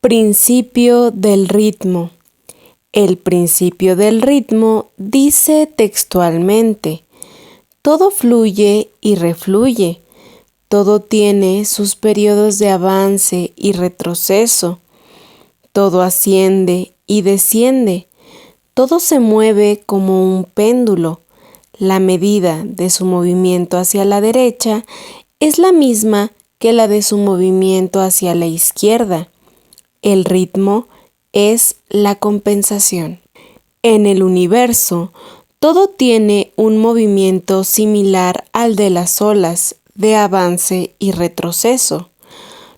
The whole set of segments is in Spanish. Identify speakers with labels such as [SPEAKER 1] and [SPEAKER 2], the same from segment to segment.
[SPEAKER 1] Principio del ritmo. El principio del ritmo dice textualmente: todo fluye y refluye, todo tiene sus periodos de avance y retroceso, todo asciende y desciende, todo se mueve como un péndulo. La medida de su movimiento hacia la derecha es la misma que la de su movimiento hacia la izquierda. El ritmo es la compensación. En el universo, todo tiene un movimiento similar al de las olas de avance y retroceso.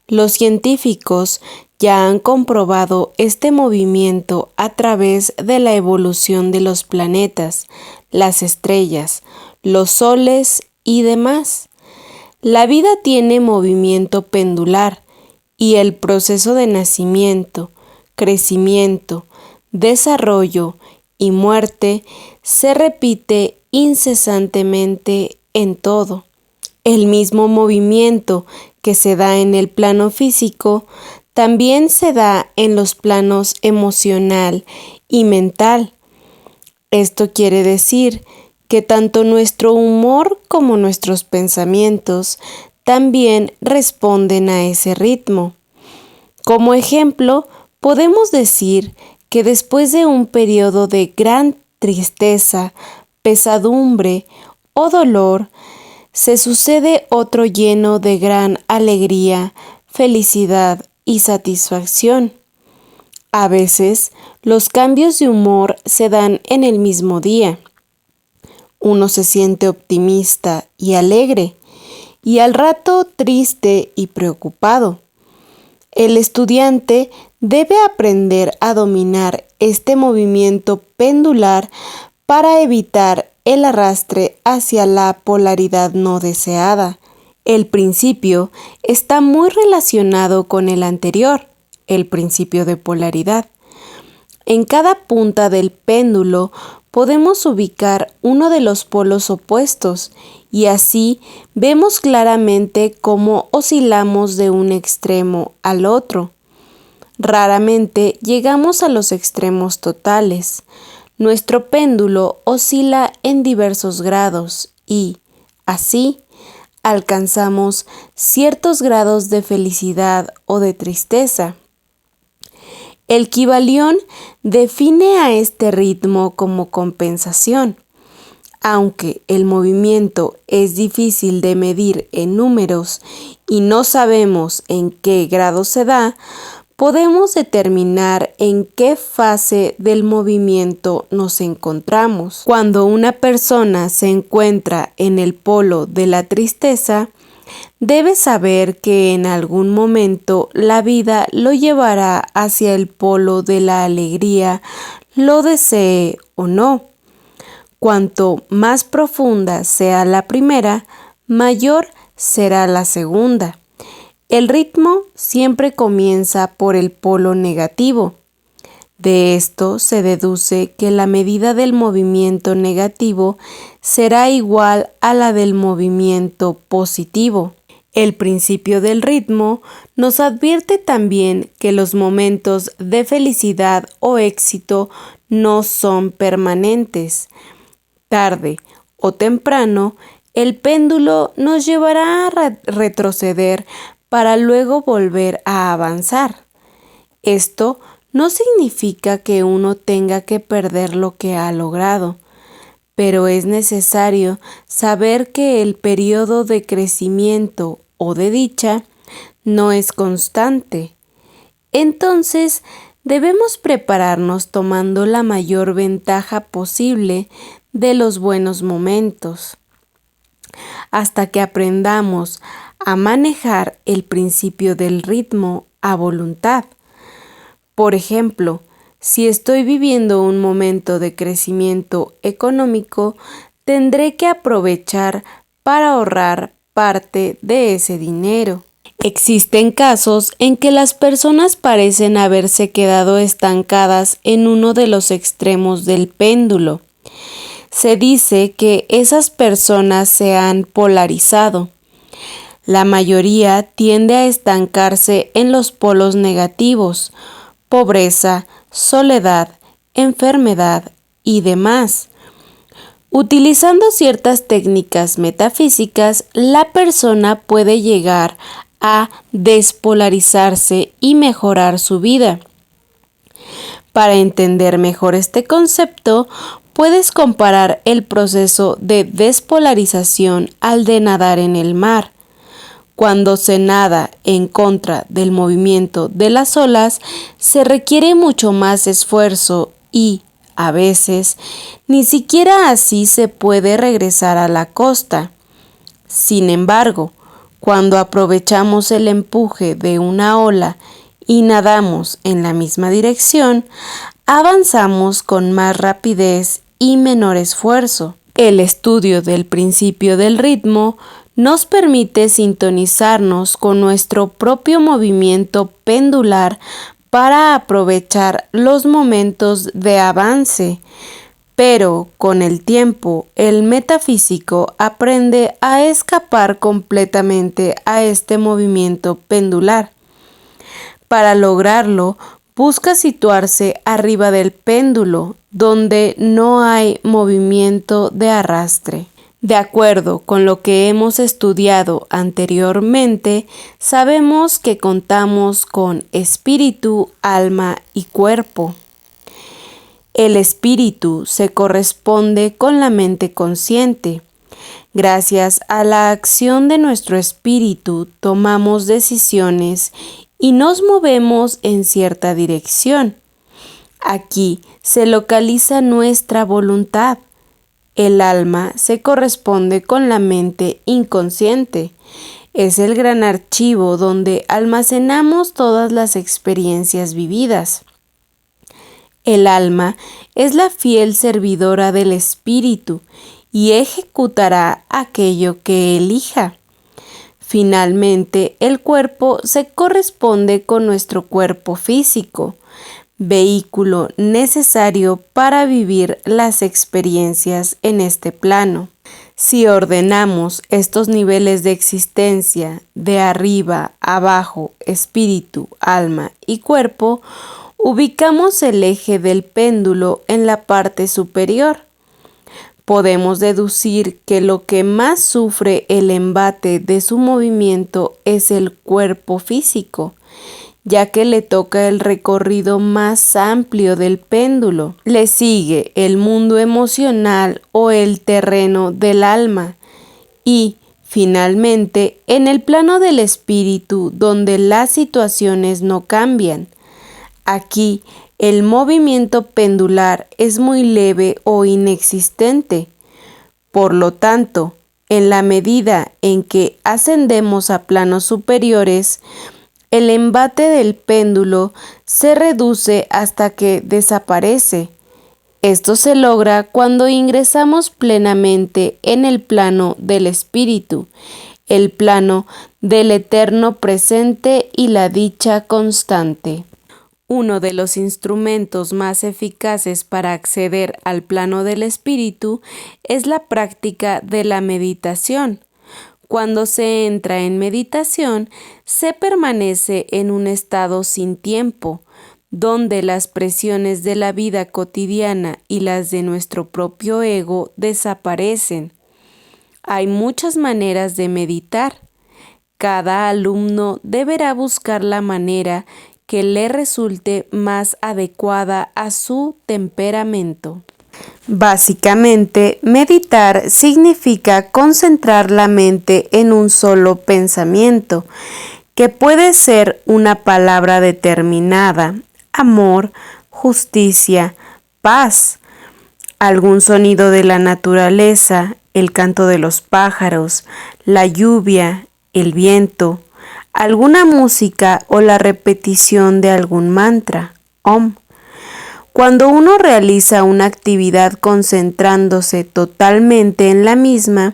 [SPEAKER 1] Los científicos ya han comprobado este movimiento a través de la evolución de los planetas, las estrellas, los soles y demás. La vida tiene movimiento pendular y el proceso de nacimiento, crecimiento, desarrollo y muerte se repite incesantemente en todo. El mismo movimiento que se da en el plano físico también se da en los planos emocional y mental. Esto quiere decir que tanto nuestro humor como nuestros pensamientos también responden a ese ritmo. Como ejemplo, podemos decir que después de un periodo de gran tristeza, pesadumbre o dolor, se sucede otro lleno de gran alegría, felicidad y satisfacción. A veces, los cambios de humor se dan en el mismo día. Uno se siente optimista y alegre, y al rato triste y preocupado. El estudiante debe aprender a dominar este movimiento pendular para evitar el arrastre hacia la polaridad no deseada. El principio está muy relacionado con el anterior, el principio de polaridad. En cada punta del péndulo podemos ubicar uno de los polos opuestos y así vemos claramente cómo oscilamos de un extremo al otro. Raramente llegamos a los extremos totales. Nuestro péndulo oscila en diversos grados y, así, alcanzamos ciertos grados de felicidad o de tristeza. El Kybalión define a este ritmo como compensación. Aunque el movimiento es difícil de medir en números y no sabemos en qué grado se da, podemos determinar en qué fase del movimiento nos encontramos. Cuando una persona se encuentra en el polo de la tristeza, debe saber que en algún momento la vida lo llevará hacia el polo de la alegría, lo desee o no. Cuanto más profunda sea la primera, mayor será la segunda. El ritmo siempre comienza por el polo negativo. De esto se deduce que la medida del movimiento negativo será igual a la del movimiento positivo. El principio del ritmo nos advierte también que los momentos de felicidad o éxito no son permanentes. Tarde o temprano, el péndulo nos llevará a retroceder para luego volver a avanzar. Esto no significa que uno tenga que perder lo que ha logrado, pero es necesario saber que el periodo de crecimiento o de dicha no es constante. Entonces, debemos prepararnos tomando la mayor ventaja posible de los buenos momentos, hasta que aprendamos a manejar el principio del ritmo a voluntad. Por ejemplo, si estoy viviendo un momento de crecimiento económico, tendré que aprovechar para ahorrar parte de ese dinero. Existen casos en que las personas parecen haberse quedado estancadas en uno de los extremos del péndulo. Se dice que esas personas se han polarizado. La mayoría tiende a estancarse en los polos negativos: pobreza, soledad, enfermedad y demás. Utilizando ciertas técnicas metafísicas, la persona puede llegar a despolarizarse y mejorar su vida. Para entender mejor este concepto, puedes comparar el proceso de despolarización al de nadar en el mar. Cuando se nada en contra del movimiento de las olas, se requiere mucho más esfuerzo y, a veces, ni siquiera así se puede regresar a la costa. Sin embargo, cuando aprovechamos el empuje de una ola y nadamos en la misma dirección, avanzamos con más rapidez y menor esfuerzo. El estudio del principio del ritmo nos permite sintonizarnos con nuestro propio movimiento pendular para aprovechar los momentos de avance. Pero con el tiempo, el metafísico aprende a escapar completamente a este movimiento pendular. Para lograrlo, busca situarse arriba del péndulo, donde no hay movimiento de arrastre. De acuerdo con lo que hemos estudiado anteriormente, sabemos que contamos con espíritu, alma y cuerpo. El espíritu se corresponde con la mente consciente. Gracias a la acción de nuestro espíritu, tomamos decisiones y nos movemos en cierta dirección. Aquí se localiza nuestra voluntad. El alma se corresponde con la mente inconsciente. Es el gran archivo donde almacenamos todas las experiencias vividas. El alma es la fiel servidora del espíritu y ejecutará aquello que elija. Finalmente, el cuerpo se corresponde con nuestro cuerpo físico, vehículo necesario para vivir las experiencias en este plano. Si ordenamos estos niveles de existencia de arriba, abajo, espíritu, alma y cuerpo, ubicamos el eje del péndulo en la parte superior. Podemos deducir que lo que más sufre el embate de su movimiento es el cuerpo físico, ya que le toca el recorrido más amplio del péndulo. Le sigue el mundo emocional o el terreno del alma y, finalmente, en el plano del espíritu, donde las situaciones no cambian. Aquí, el movimiento pendular es muy leve o inexistente. Por lo tanto, en la medida en que ascendemos a planos superiores, el embate del péndulo se reduce hasta que desaparece. Esto se logra cuando ingresamos plenamente en el plano del espíritu, el plano del eterno presente y la dicha constante. Uno de los instrumentos más eficaces para acceder al plano del espíritu es la práctica de la meditación. Cuando se entra en meditación, se permanece en un estado sin tiempo, donde las presiones de la vida cotidiana y las de nuestro propio ego desaparecen. Hay muchas maneras de meditar. Cada alumno deberá buscar la manera que le resulte más adecuada a su temperamento. Básicamente, meditar significa concentrar la mente en un solo pensamiento, que puede ser una palabra determinada: amor, justicia, paz, algún sonido de la naturaleza, el canto de los pájaros, la lluvia, el viento, alguna música o la repetición de algún mantra, Om. Cuando uno realiza una actividad concentrándose totalmente en la misma,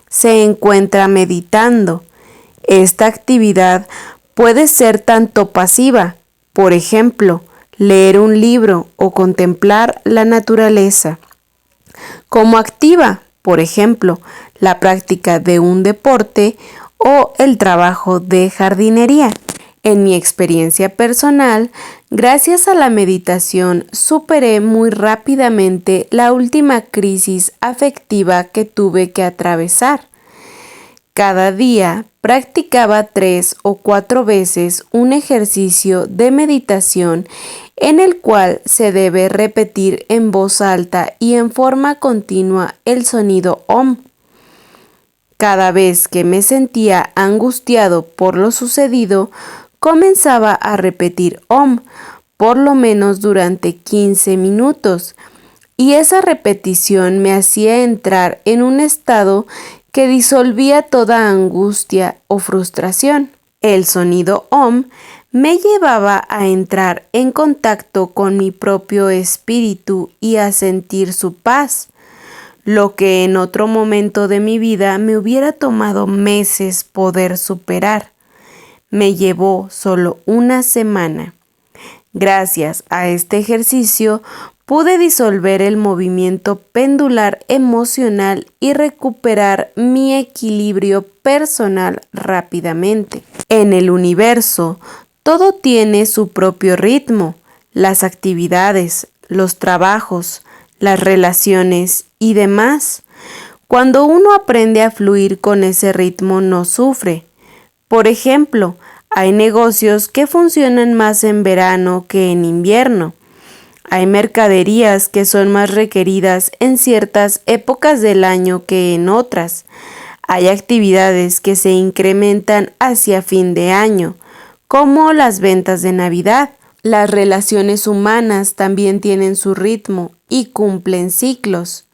[SPEAKER 1] se encuentra meditando. Esta actividad puede ser tanto pasiva, por ejemplo, leer un libro o contemplar la naturaleza, como activa, por ejemplo, la práctica de un deporte o el trabajo de jardinería. En mi experiencia personal, gracias a la meditación, superé muy rápidamente la última crisis afectiva que tuve que atravesar. Cada día practicaba 3 o 4 veces un ejercicio de meditación en el cual se debe repetir en voz alta y en forma continua el sonido OM. Cada vez que me sentía angustiado por lo sucedido, comenzaba a repetir OM, por lo menos durante 15 minutos, y esa repetición me hacía entrar en un estado que disolvía toda angustia o frustración. El sonido OM me llevaba a entrar en contacto con mi propio espíritu y a sentir su paz, lo que en otro momento de mi vida me hubiera tomado meses poder superar. Me llevó solo una semana. Gracias a este ejercicio pude disolver el movimiento pendular emocional y recuperar mi equilibrio personal rápidamente. En el universo, todo tiene su propio ritmo, las actividades, los trabajos, las relaciones y demás. Cuando uno aprende a fluir con ese ritmo, no sufre. Por ejemplo, hay negocios que funcionan más en verano que en invierno. Hay mercaderías que son más requeridas en ciertas épocas del año que en otras. Hay actividades que se incrementan hacia fin de año, como las ventas de Navidad. Las relaciones humanas también tienen su ritmo y cumplen ciclos.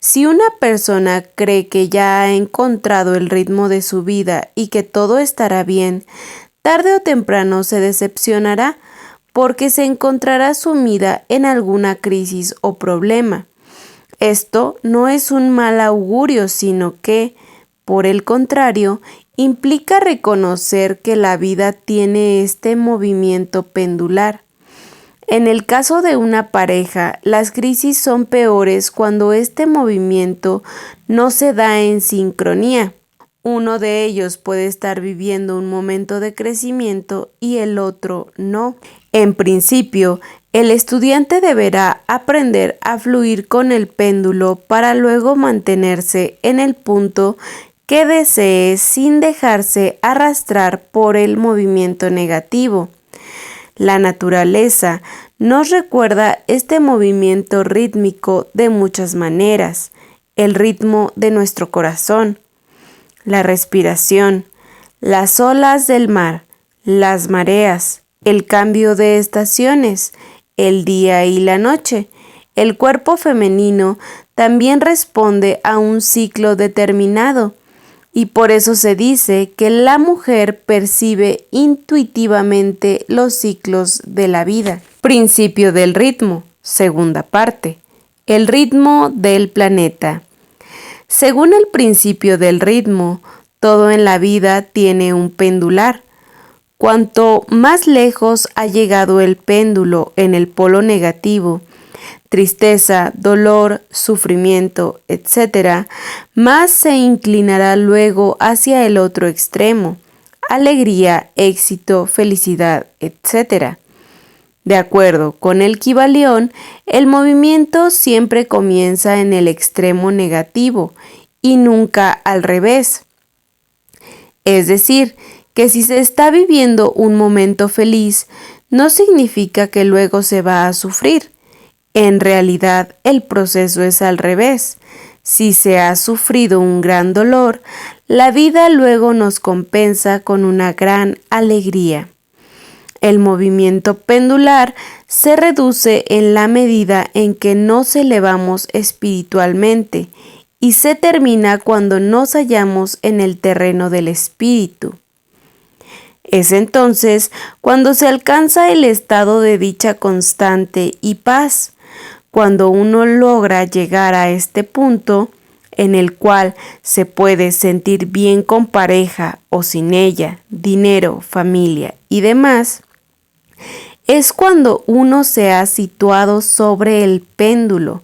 [SPEAKER 1] Si una persona cree que ya ha encontrado el ritmo de su vida y que todo estará bien, tarde o temprano se decepcionará porque se encontrará sumida en alguna crisis o problema. Esto no es un mal augurio, sino que, por el contrario, implica reconocer que la vida tiene este movimiento pendular. En el caso de una pareja, las crisis son peores cuando este movimiento no se da en sincronía. Uno de ellos puede estar viviendo un momento de crecimiento y el otro no. En principio, el estudiante deberá aprender a fluir con el péndulo para luego mantenerse en el punto que desee sin dejarse arrastrar por el movimiento negativo. La naturaleza nos recuerda este movimiento rítmico de muchas maneras, el ritmo de nuestro corazón, la respiración, las olas del mar, las mareas, el cambio de estaciones, el día y la noche. El cuerpo femenino también responde a un ciclo determinado, y por eso se dice que la mujer percibe intuitivamente los ciclos de la vida. Principio del ritmo, segunda parte. El ritmo del planeta. Según el principio del ritmo, todo en la vida tiene un pendular. Cuanto más lejos ha llegado el péndulo en el polo negativo, tristeza, dolor, sufrimiento, etc., más se inclinará luego hacia el otro extremo, alegría, éxito, felicidad, etc. De acuerdo con el Kybalión, el movimiento siempre comienza en el extremo negativo y nunca al revés. Es decir, que si se está viviendo un momento feliz, no significa que luego se va a sufrir. En realidad, el proceso es al revés. Si se ha sufrido un gran dolor, la vida luego nos compensa con una gran alegría. El movimiento pendular se reduce en la medida en que nos elevamos espiritualmente y se termina cuando nos hallamos en el terreno del espíritu. Es entonces cuando se alcanza el estado de dicha constante y paz. Cuando uno logra llegar a este punto, en el cual se puede sentir bien con pareja o sin ella, dinero, familia y demás, es cuando uno se ha situado sobre el péndulo.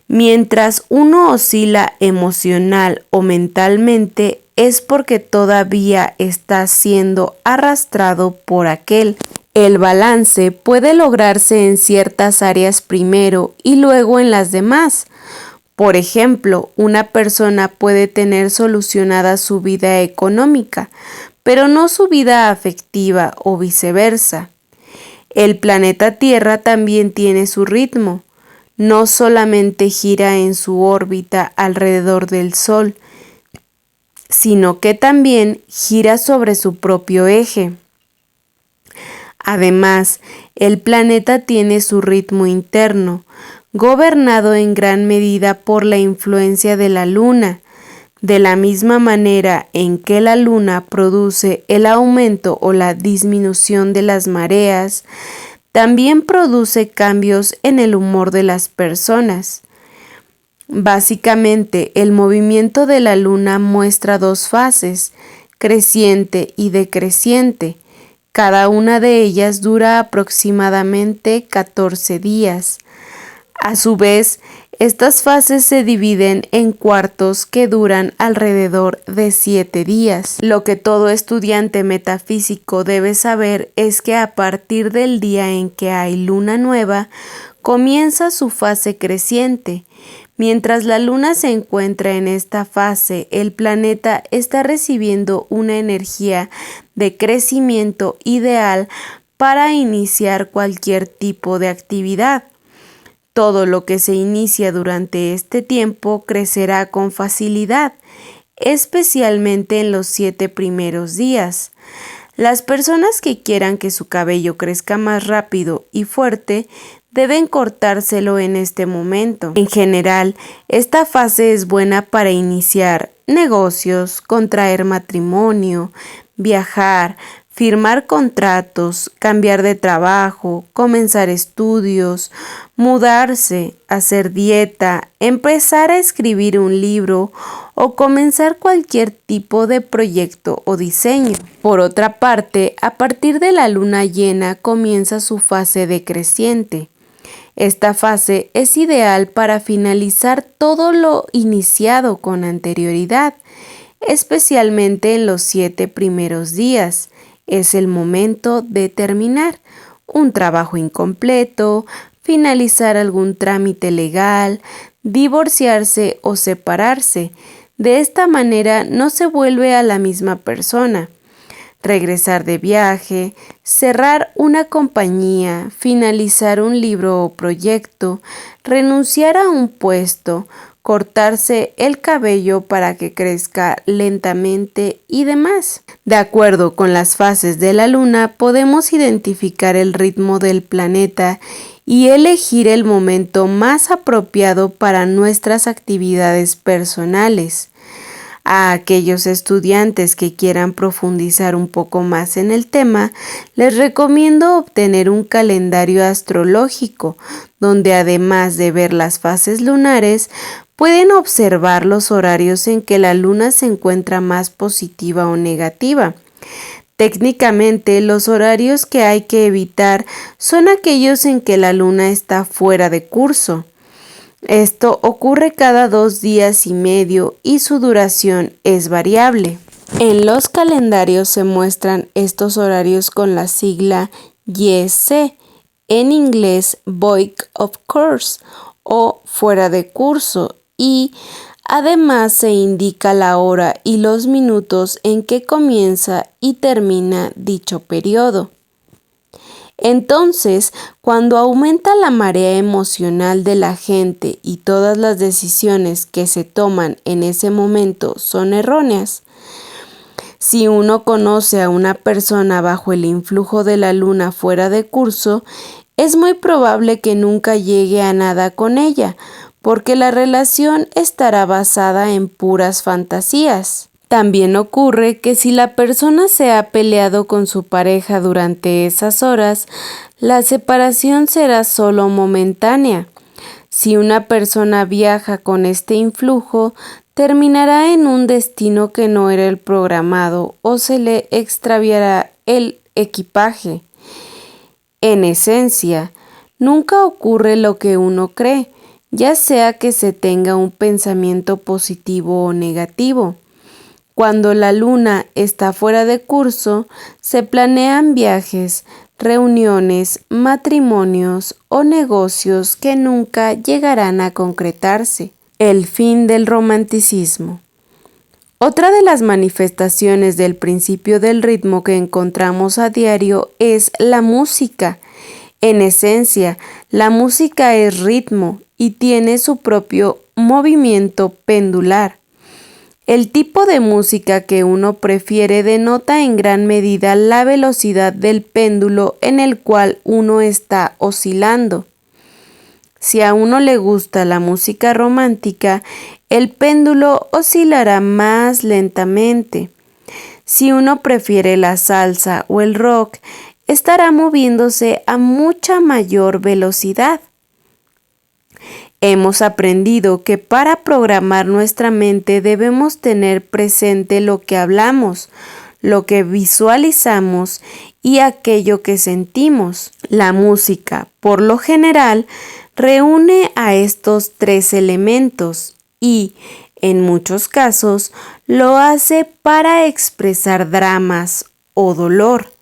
[SPEAKER 1] Mientras uno oscila emocional o mentalmente, es porque todavía está siendo arrastrado por aquel. El balance puede lograrse en ciertas áreas primero y luego en las demás. Por ejemplo, una persona puede tener solucionada su vida económica, pero no su vida afectiva o viceversa. El planeta Tierra también tiene su ritmo. No solamente gira en su órbita alrededor del Sol, sino que también gira sobre su propio eje. Además, el planeta tiene su ritmo interno, gobernado en gran medida por la influencia de la Luna. De la misma manera en que la Luna produce el aumento o la disminución de las mareas, también produce cambios en el humor de las personas. Básicamente, el movimiento de la Luna muestra dos fases, creciente y decreciente. Cada una de ellas dura aproximadamente 14 días. A su vez, estas fases se dividen en cuartos que duran alrededor de 7 días. Lo que todo estudiante metafísico debe saber es que a partir del día en que hay luna nueva, comienza su fase creciente. Mientras la luna se encuentra en esta fase, el planeta está recibiendo una energía de crecimiento ideal para iniciar cualquier tipo de actividad. Todo lo que se inicia durante este tiempo crecerá con facilidad, especialmente en los 7 primeros días. Las personas que quieran que su cabello crezca más rápido y fuerte deben cortárselo en este momento. En general, esta fase es buena para iniciar negocios, contraer matrimonio, viajar, firmar contratos, cambiar de trabajo, comenzar estudios, mudarse, hacer dieta, empezar a escribir un libro o comenzar cualquier tipo de proyecto o diseño. Por otra parte, a partir de la luna llena comienza su fase decreciente. Esta fase es ideal para finalizar todo lo iniciado con anterioridad, especialmente en los 7 primeros días. Es el momento de terminar un trabajo incompleto, finalizar algún trámite legal, divorciarse o separarse. De esta manera no se vuelve a la misma persona. Regresar de viaje, cerrar una compañía, finalizar un libro o proyecto, renunciar a un puesto, cortarse el cabello para que crezca lentamente y demás. De acuerdo con las fases de la luna, podemos identificar el ritmo del planeta y elegir el momento más apropiado para nuestras actividades personales. A aquellos estudiantes que quieran profundizar un poco más en el tema, les recomiendo obtener un calendario astrológico, donde además de ver las fases lunares, pueden observar los horarios en que la luna se encuentra más positiva o negativa. Técnicamente, los horarios que hay que evitar son aquellos en que la luna está fuera de curso. Esto ocurre cada 2 días y medio y su duración es variable. En los calendarios se muestran estos horarios con la sigla YC, en inglés Void of Course o fuera de curso, y además se indica la hora y los minutos en que comienza y termina dicho periodo. Entonces, cuando aumenta la marea emocional de la gente y todas las decisiones que se toman en ese momento son erróneas, si uno conoce a una persona bajo el influjo de la luna fuera de curso, es muy probable que nunca llegue a nada con ella, porque la relación estará basada en puras fantasías. También ocurre que si la persona se ha peleado con su pareja durante esas horas, la separación será solo momentánea. Si una persona viaja con este influjo, terminará en un destino que no era el programado o se le extraviará el equipaje. En esencia, nunca ocurre lo que uno cree, ya sea que se tenga un pensamiento positivo o negativo. Cuando la luna está fuera de curso, se planean viajes, reuniones, matrimonios o negocios que nunca llegarán a concretarse. El fin del romanticismo. Otra de las manifestaciones del principio del ritmo que encontramos a diario es la música. En esencia, la música es ritmo y tiene su propio movimiento pendular. El tipo de música que uno prefiere denota en gran medida la velocidad del péndulo en el cual uno está oscilando. Si a uno le gusta la música romántica, el péndulo oscilará más lentamente. Si uno prefiere la salsa o el rock, estará moviéndose a mucha mayor velocidad. Hemos aprendido que para programar nuestra mente debemos tener presente lo que hablamos, lo que visualizamos y aquello que sentimos. La música, por lo general, reúne a estos tres elementos y, en muchos casos, lo hace para expresar dramas o dolor.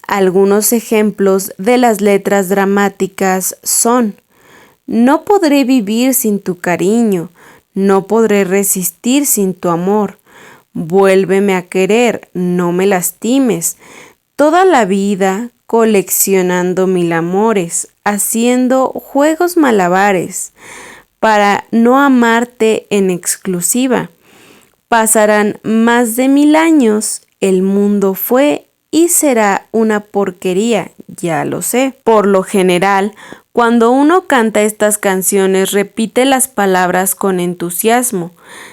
[SPEAKER 1] Algunos ejemplos de las letras dramáticas son: no podré vivir sin tu cariño, no podré resistir sin tu amor. Vuélveme a querer, no me lastimes. Toda la vida coleccionando mil amores, haciendo juegos malabares, para no amarte en exclusiva. Pasarán más de 1000 años, el mundo fue y será una porquería, ya lo sé. Por lo general, cuando uno canta estas canciones, repite las palabras con entusiasmo,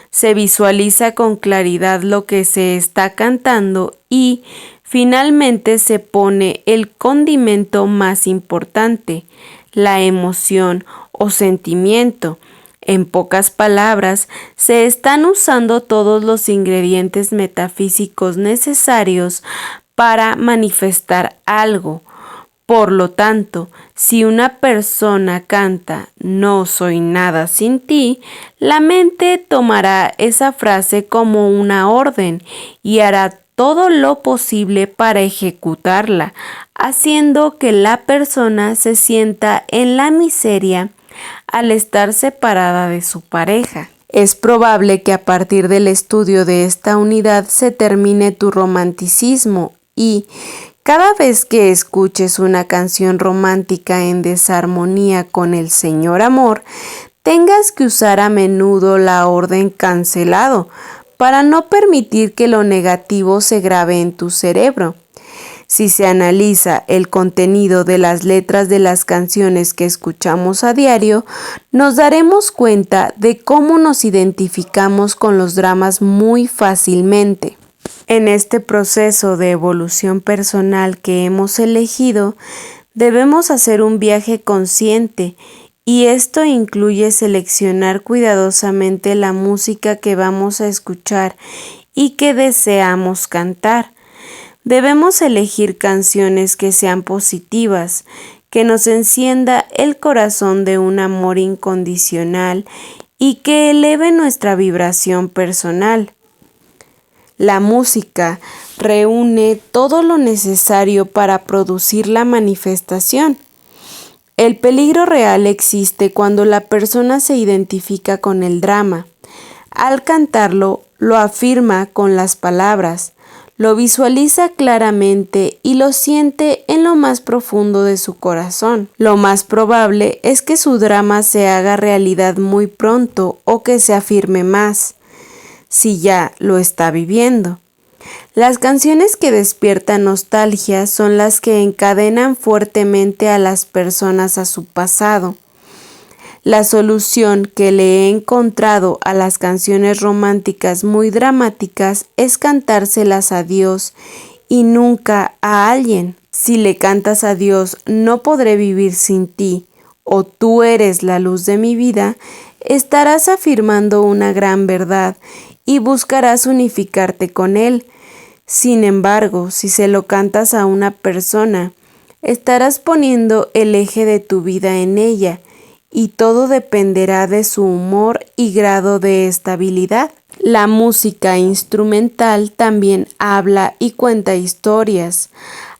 [SPEAKER 1] se visualiza con claridad lo que se está cantando y, finalmente, se pone el condimento más importante, la emoción o sentimiento. En pocas palabras, se están usando todos los ingredientes metafísicos necesarios para manifestar algo. Por lo tanto, si una persona canta "no soy nada sin ti", la mente tomará esa frase como una orden y hará todo lo posible para ejecutarla, haciendo que la persona se sienta en la miseria al estar separada de su pareja. Es probable que a partir del estudio de esta unidad se termine tu romanticismo y cada vez que escuches una canción romántica en desarmonía con el Señor Amor, tengas que usar a menudo la orden cancelado para no permitir que lo negativo se grabe en tu cerebro. Si se analiza el contenido de las letras de las canciones que escuchamos a diario, nos daremos cuenta de cómo nos identificamos con los dramas muy fácilmente. En este proceso de evolución personal que hemos elegido, debemos hacer un viaje consciente y esto incluye seleccionar cuidadosamente la música que vamos a escuchar y que deseamos cantar. Debemos elegir canciones que sean positivas, que nos encienda el corazón de un amor incondicional y que eleve nuestra vibración personal. La música reúne todo lo necesario para producir la manifestación. El peligro real existe cuando la persona se identifica con el drama. Al cantarlo, lo afirma con las palabras, lo visualiza claramente y lo siente en lo más profundo de su corazón. Lo más probable es que su drama se haga realidad muy pronto o que se afirme más, si ya lo está viviendo. Las canciones que despiertan nostalgia son las que encadenan fuertemente a las personas a su pasado. La solución que le he encontrado a las canciones románticas muy dramáticas es cantárselas a Dios y nunca a alguien. Si le cantas a Dios, "no podré vivir sin ti" o "tú eres la luz de mi vida", estarás afirmando una gran verdad y buscarás unificarte con Él. Sin embargo, si se lo cantas a una persona, estarás poniendo el eje de tu vida en ella y todo dependerá de su humor y grado de estabilidad. La música instrumental también habla y cuenta historias.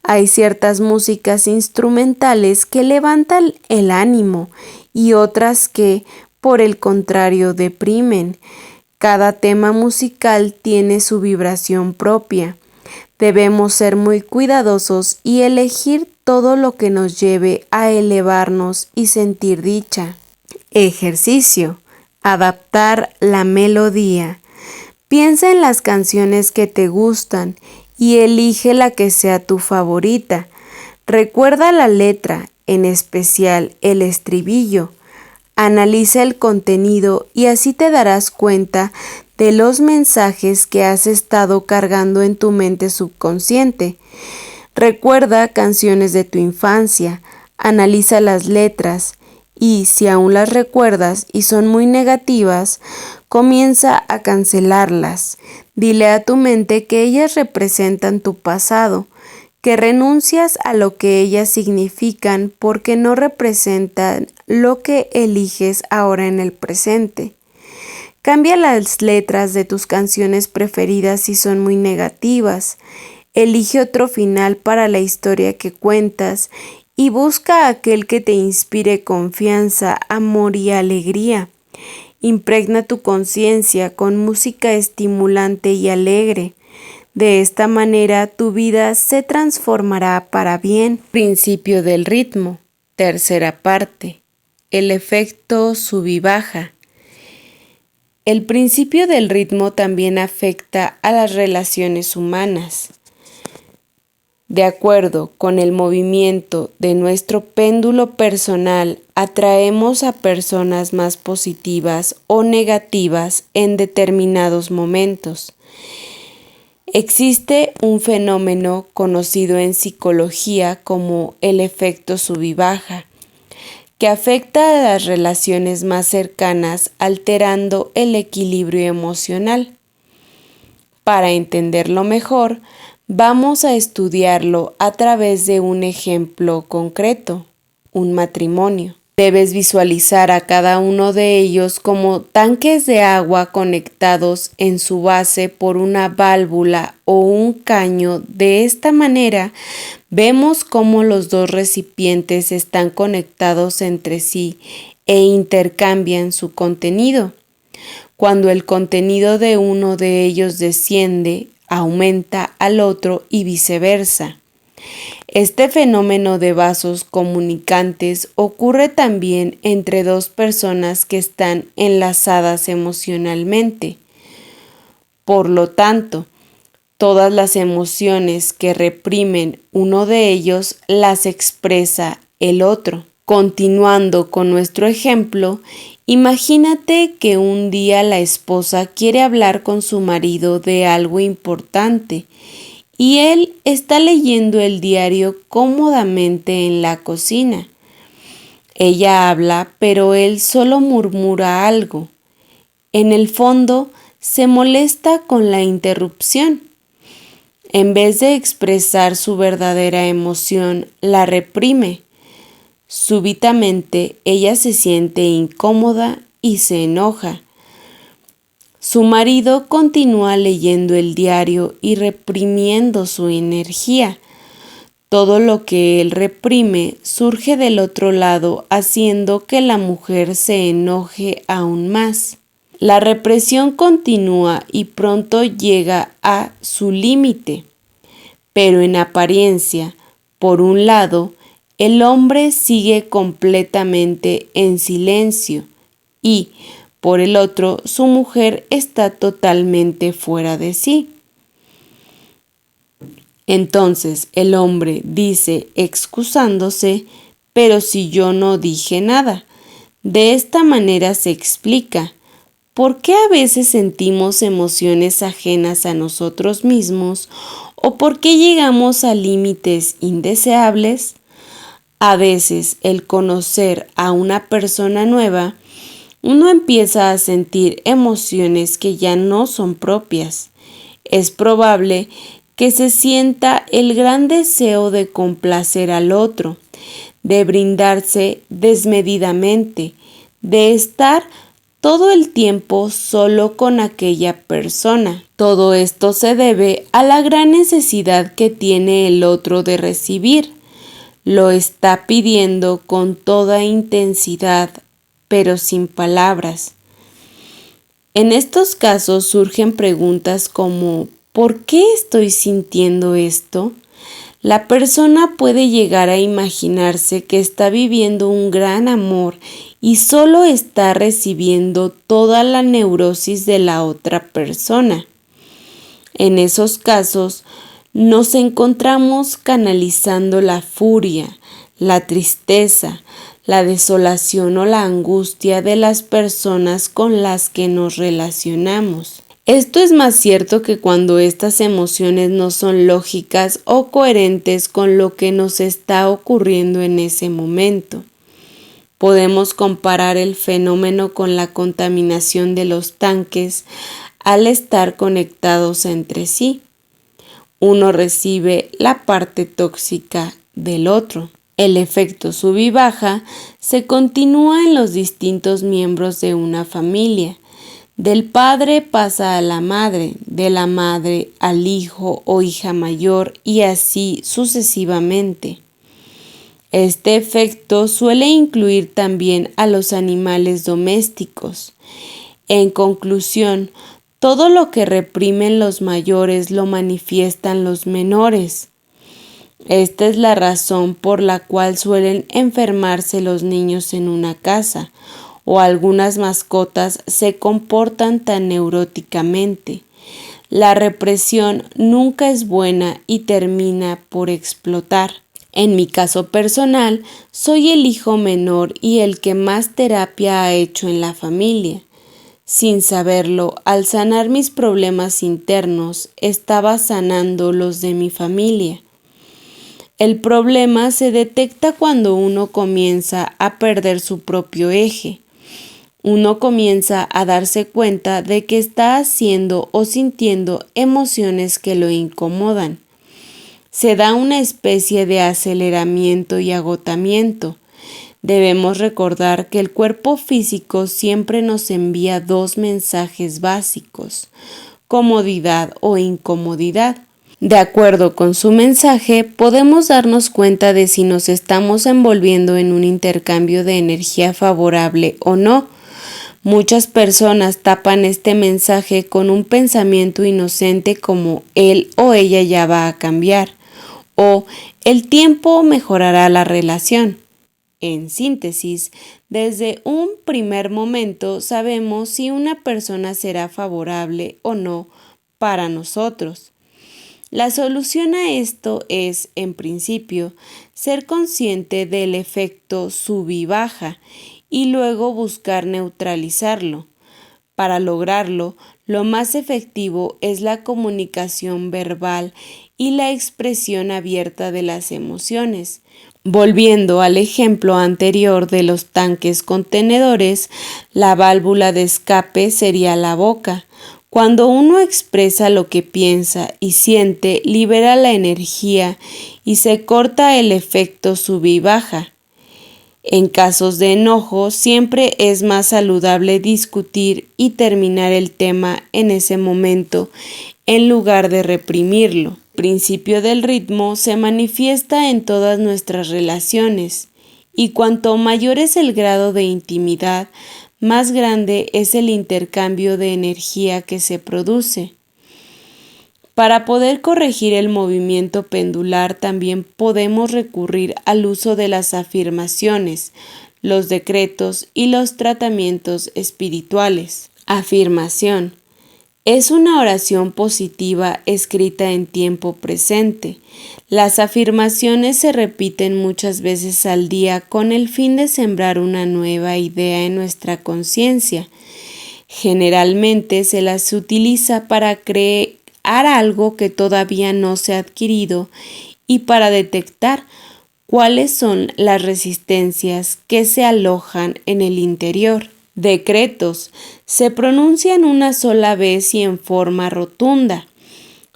[SPEAKER 1] Hay ciertas músicas instrumentales que levantan el ánimo y otras que, por el contrario, deprimen. Cada tema musical tiene su vibración propia. Debemos ser muy cuidadosos y elegir todo lo que nos lleve a elevarnos y sentir dicha. Ejercicio. Adaptar la melodía. Piensa en las canciones que te gustan y elige la que sea tu favorita. Recuerda la letra, en especial el estribillo. Analiza el contenido y así te darás cuenta de los mensajes que has estado cargando en tu mente subconsciente. Recuerda canciones de tu infancia, analiza las letras y si aún las recuerdas y son muy negativas, comienza a cancelarlas. Dile a tu mente que ellas representan tu pasado, que renuncias a lo que ellas significan porque no representan lo que eliges ahora en el presente. Cambia las letras de tus canciones preferidas si son muy negativas. Elige otro final para la historia que cuentas y busca aquel que te inspire confianza, amor y alegría. Impregna tu conciencia con música estimulante y alegre. De esta manera tu vida se transformará para bien. Principio del ritmo. Tercera parte. El efecto sub y baja. El principio del ritmo también afecta a las relaciones humanas. De acuerdo con el movimiento de nuestro péndulo personal, atraemos a personas más positivas o negativas en determinados momentos. Existe un fenómeno conocido en psicología como el efecto sub y baja, que afecta a las relaciones más cercanas alterando el equilibrio emocional. Para entenderlo mejor, vamos a estudiarlo a través de un ejemplo concreto, un matrimonio. Debes visualizar a cada uno de ellos como tanques de agua conectados en su base por una válvula o un caño. De esta manera, vemos cómo los dos recipientes están conectados entre sí e intercambian su contenido. Cuando el contenido de uno de ellos desciende, aumenta al otro y viceversa. Este fenómeno de vasos comunicantes ocurre también entre dos personas que están enlazadas emocionalmente. Por lo tanto, todas las emociones que reprimen uno de ellos las expresa el otro. Continuando con nuestro ejemplo, imagínate que un día la esposa quiere hablar con su marido de algo importante y él está leyendo el diario cómodamente en la cocina. Ella habla, pero él solo murmura algo. En el fondo, se molesta con la interrupción. En vez de expresar su verdadera emoción, la reprime. Súbitamente, ella se siente incómoda y se enoja. Su marido continúa leyendo el diario y reprimiendo su energía. Todo lo que él reprime surge del otro lado, haciendo que la mujer se enoje aún más. La represión continúa y pronto llega a su límite. Pero en apariencia, por un lado, el hombre sigue completamente en silencio y, por el otro, su mujer está totalmente fuera de sí. Entonces el hombre dice, excusándose, pero si yo no dije nada. De esta manera se explica por qué a veces sentimos emociones ajenas a nosotros mismos o por qué llegamos a límites indeseables. A veces, el conocer a una persona nueva, uno empieza a sentir emociones que ya no son propias. Es probable que se sienta el gran deseo de complacer al otro, de brindarse desmedidamente, de estar todo el tiempo solo con aquella persona. Todo esto se debe a la gran necesidad que tiene el otro de recibir. Lo está pidiendo con toda intensidad, pero sin palabras. En estos casos surgen preguntas como ¿por qué estoy sintiendo esto? La persona puede llegar a imaginarse que está viviendo un gran amor y solo está recibiendo toda la neurosis de la otra persona. En esos casos, nos encontramos canalizando la furia, la tristeza, la desolación o la angustia de las personas con las que nos relacionamos. Esto es más cierto que cuando estas emociones no son lógicas o coherentes con lo que nos está ocurriendo en ese momento. Podemos comparar el fenómeno con la contaminación de los tanques al estar conectados entre sí. Uno recibe la parte tóxica del otro. El efecto sub y baja se continúa en los distintos miembros de una familia. Del padre pasa a la madre, de la madre al hijo o hija mayor y así sucesivamente. Este efecto suele incluir también a los animales domésticos. En conclusión, todo lo que reprimen los mayores lo manifiestan los menores. Esta es la razón por la cual suelen enfermarse los niños en una casa, o algunas mascotas se comportan tan neuróticamente. La represión nunca es buena y termina por explotar. En mi caso personal, soy el hijo menor y el que más terapia ha hecho en la familia. Sin saberlo, al sanar mis problemas internos, estaba sanando los de mi familia. El problema se detecta cuando uno comienza a perder su propio eje. Uno comienza a darse cuenta de que está haciendo o sintiendo emociones que lo incomodan. Se da una especie de aceleramiento y agotamiento. Debemos recordar que el cuerpo físico siempre nos envía dos mensajes básicos: comodidad o incomodidad. De acuerdo con su mensaje, podemos darnos cuenta de si nos estamos envolviendo en un intercambio de energía favorable o no. Muchas personas tapan este mensaje con un pensamiento inocente como él o ella ya va a cambiar, o el tiempo mejorará la relación. En síntesis, desde un primer momento sabemos si una persona será favorable o no para nosotros. La solución a esto es, en principio, ser consciente del efecto sub y baja y luego buscar neutralizarlo. Para lograrlo, lo más efectivo es la comunicación verbal y la expresión abierta de las emociones. Volviendo al ejemplo anterior de los tanques contenedores, la válvula de escape sería la boca. Cuando uno expresa lo que piensa y siente, libera la energía y se corta el efecto sub y baja. En casos de enojo, siempre es más saludable discutir y terminar el tema en ese momento, en lugar de reprimirlo. El principio del ritmo se manifiesta en todas nuestras relaciones, y cuanto mayor es el grado de intimidad, más grande es el intercambio de energía que se produce. Para poder corregir el movimiento pendular también podemos recurrir al uso de las afirmaciones, los decretos y los tratamientos espirituales. Afirmación: es una oración positiva escrita en tiempo presente. Las afirmaciones se repiten muchas veces al día con el fin de sembrar una nueva idea en nuestra conciencia. Generalmente se las utiliza para crear algo que todavía no se ha adquirido y para detectar cuáles son las resistencias que se alojan en el interior. Decretos se pronuncian una sola vez y en forma rotunda.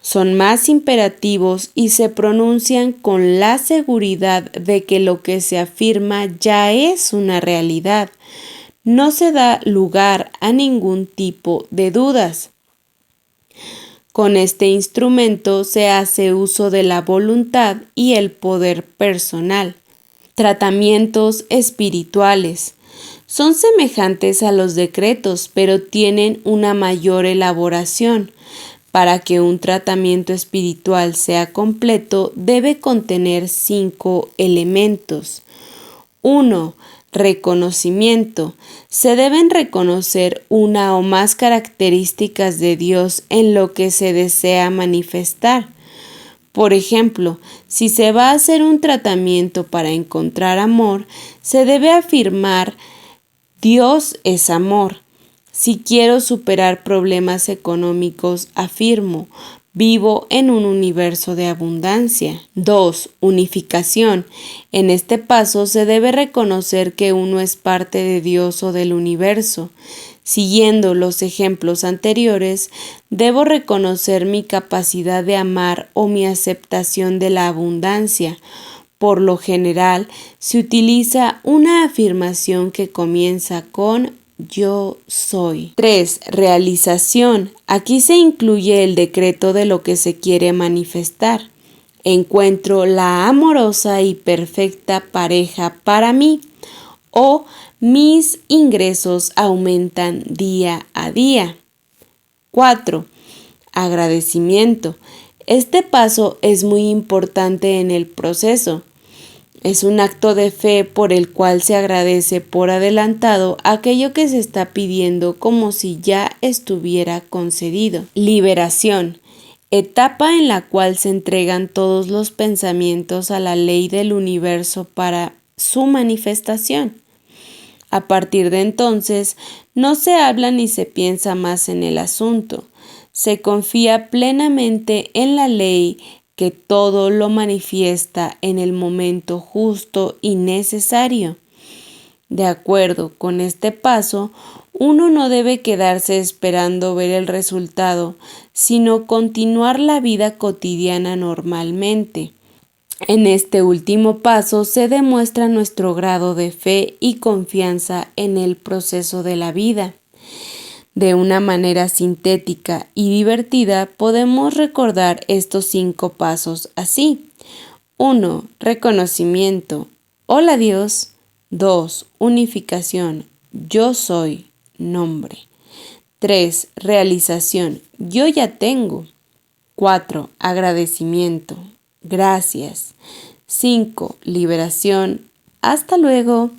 [SPEAKER 1] Son más imperativos y se pronuncian con la seguridad de que lo que se afirma ya es una realidad. no se da lugar a ningún tipo de dudas. Con este instrumento se hace uso de la voluntad y el poder personal. Tratamientos espirituales. Son semejantes a los decretos, pero tienen una mayor elaboración. Para que un tratamiento espiritual sea completo, debe contener 5 elementos. 1. Reconocimiento. Se deben reconocer una o más características de Dios en lo que se desea manifestar. Por ejemplo, si se va a hacer un tratamiento para encontrar amor, se debe afirmar: Dios es amor. Si quiero superar problemas económicos, afirmo: vivo en un universo de abundancia. 2. Unificación. En este paso se debe reconocer que uno es parte de Dios o del universo. Siguiendo los ejemplos anteriores, debo reconocer mi capacidad de amar o mi aceptación de la abundancia. Por lo general, se utiliza una afirmación que comienza con yo soy. 3. Realización. Aquí se incluye el decreto de lo que se quiere manifestar. Encuentro la amorosa y perfecta pareja para mí, o mis ingresos aumentan día a día. 4. Agradecimiento. Este paso es muy importante en el proceso. Es un acto de fe por el cual se agradece por adelantado aquello que se está pidiendo como si ya estuviera concedido. Liberación. Etapa en la cual se entregan todos los pensamientos a la ley del universo para su manifestación. A partir de entonces, no se habla ni se piensa más en el asunto. Se confía plenamente en la ley que todo lo manifiesta en el momento justo y necesario. De acuerdo con este paso, uno no debe quedarse esperando ver el resultado, sino continuar la vida cotidiana normalmente. En este último paso se demuestra nuestro grado de fe y confianza en el proceso de la vida. De una manera sintética y divertida podemos recordar estos 5 pasos así. 1. Reconocimiento. Hola Dios. 2. Unificación. Yo soy. Nombre. 3. Realización. Yo ya tengo. 4. Agradecimiento. Gracias. 5. Liberación. Hasta luego.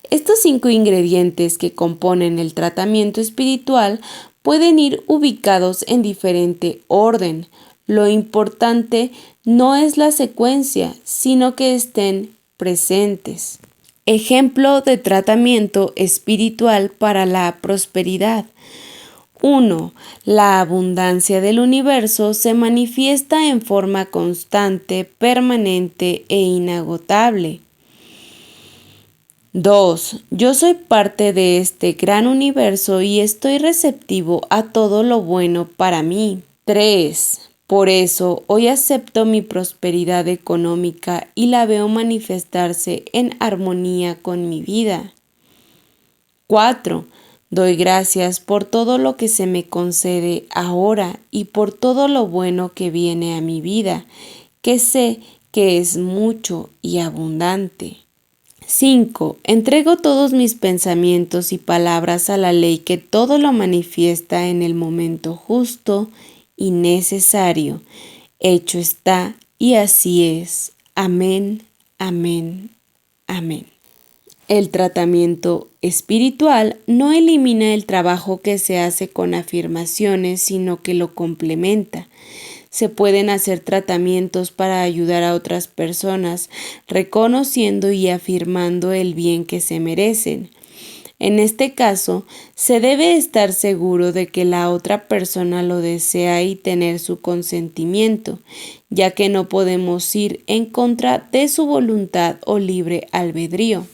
[SPEAKER 1] Estos 5 ingredientes que componen el tratamiento espiritual pueden ir ubicados en diferente orden. Lo importante no es la secuencia, sino que estén presentes. Ejemplo de tratamiento espiritual para la prosperidad. 1. La abundancia del universo se manifiesta en forma constante, permanente e inagotable. 2. Yo soy parte de este gran universo y estoy receptivo a todo lo bueno para mí. 3. Por eso hoy acepto mi prosperidad económica y la veo manifestarse en armonía con mi vida. 4. Doy gracias por todo lo que se me concede ahora y por todo lo bueno que viene a mi vida, que sé que es mucho y abundante. 5. Entrego todos mis pensamientos y palabras a la ley que todo lo manifiesta en el momento justo y necesario. Hecho está y así es. Amén, amén, amén. El tratamiento espiritual no elimina el trabajo que se hace con afirmaciones, sino que lo complementa. Se pueden hacer tratamientos para ayudar a otras personas, reconociendo y afirmando el bien que se merecen. En este caso, se debe estar seguro de que la otra persona lo desea y tener su consentimiento, ya que no podemos ir en contra de su voluntad o libre albedrío.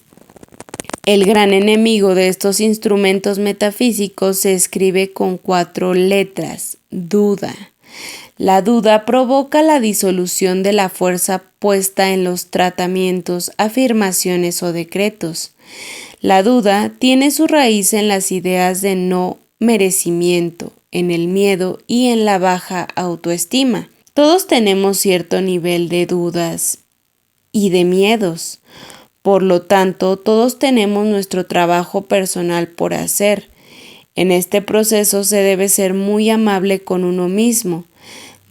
[SPEAKER 1] El gran enemigo de estos instrumentos metafísicos se escribe con 4 letras: duda. La duda provoca la disolución de la fuerza puesta en los tratamientos, afirmaciones o decretos. La duda tiene su raíz en las ideas de no merecimiento, en el miedo y en la baja autoestima. Todos tenemos cierto nivel de dudas y de miedos. Por lo tanto, todos tenemos nuestro trabajo personal por hacer. En este proceso se debe ser muy amable con uno mismo,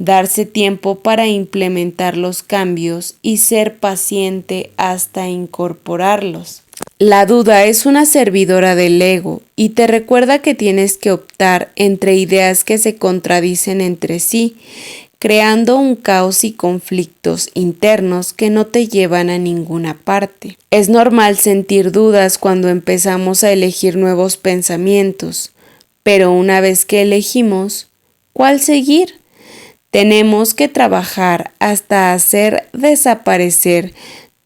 [SPEAKER 1] darse tiempo para implementar los cambios y ser paciente hasta incorporarlos. La duda es una servidora del ego y te recuerda que tienes que optar entre ideas que se contradicen entre sí, creando un caos y conflictos internos que no te llevan a ninguna parte. Es normal sentir dudas cuando empezamos a elegir nuevos pensamientos, pero una vez que elegimos, ¿cuál seguir? Tenemos que trabajar hasta hacer desaparecer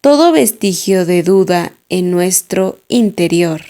[SPEAKER 1] todo vestigio de duda en nuestro interior.